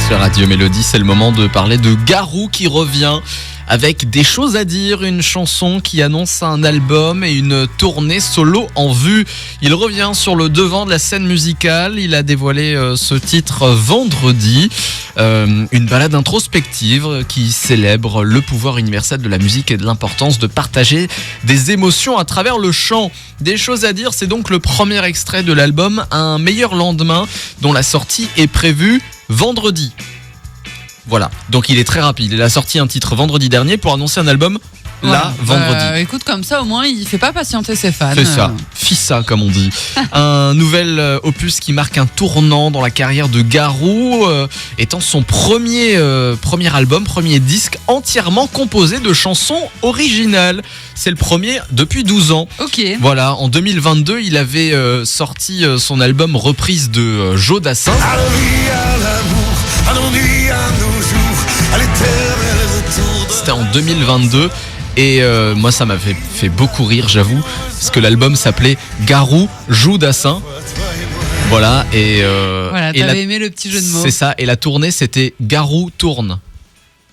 Sur Radio Mélodie, c'est le moment de parler de Garou qui revient avec des choses à dire, une chanson qui annonce un album et une tournée solo en vue. Il revient sur le devant de la scène musicale, il a dévoilé ce titre vendredi, une balade introspective qui célèbre le pouvoir universel de la musique et de l'importance de partager des émotions à travers le chant. Des choses à dire, c'est donc le premier extrait de l'album Un meilleur lendemain dont la sortie est prévue vendredi. Voilà, donc il est très rapide. Il a sorti un titre vendredi dernier pour annoncer un album vendredi. Écoute, comme ça au moins il fait pas patienter ses fans. C'est ça, fissa comme on dit. Un nouvel opus qui marque un tournant dans la carrière de Garou, étant son premier album, premier disque entièrement composé de chansons originales. C'est le premier depuis 12 ans. Ok. Voilà, en 2022, il avait sorti son album reprise de Joe Dassin. C'était en 2022 et moi ça m'a fait beaucoup rire, j'avoue, parce que l'album s'appelait Garou joue Dassin. Voilà, t'avais aimé le petit jeu de mots. C'est ça, et la tournée c'était Garou tourne.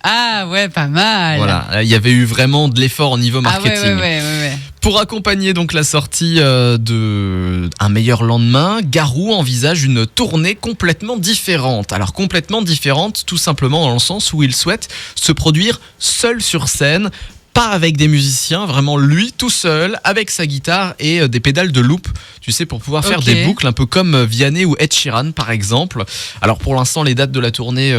Ah ouais, pas mal. Voilà, il y avait eu vraiment de l'effort au niveau marketing. Ah ouais. Pour accompagner donc la sortie de Un meilleur lendemain, Garou envisage une tournée complètement différente. Alors complètement différente, tout simplement dans le sens où il souhaite se produire seul sur scène, pas avec des musiciens, vraiment lui tout seul, avec sa guitare et des pédales de loop, tu sais, pour pouvoir faire des boucles, un peu comme Vianney ou Ed Sheeran par exemple. Alors pour l'instant, les dates de la tournée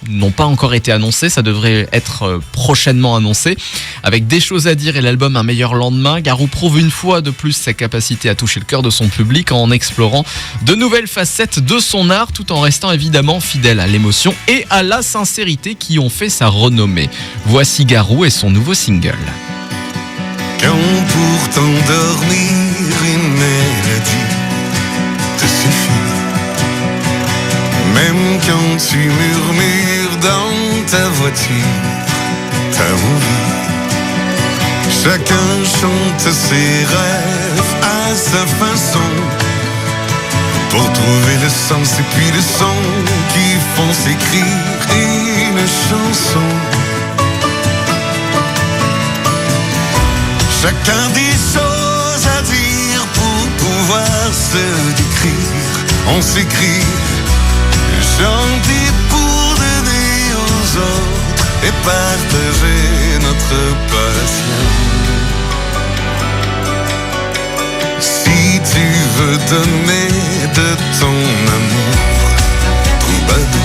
n'ont pas encore été annoncées, ça devrait être prochainement annoncé. Avec Des choses à dire et l'album Un meilleur lendemain, Garou prouve une fois de plus sa capacité à toucher le cœur de son public en explorant de nouvelles facettes de son art, tout en restant évidemment fidèle à l'émotion et à la sincérité qui ont fait sa renommée. Voici Garou et son nouveau single. Quand pour t'endormir une mélodie te suffit, même quand tu murmures dans ta voiture ta envie, chacun chante ses rêves à sa façon pour trouver le sens et puis le son qui font s'écrire une chanson. Chacun des choses à dire pour pouvoir se décrire. On s'écrit, chanter pour donner aux autres et partager notre passion. Si tu veux donner de ton amour, troubadour,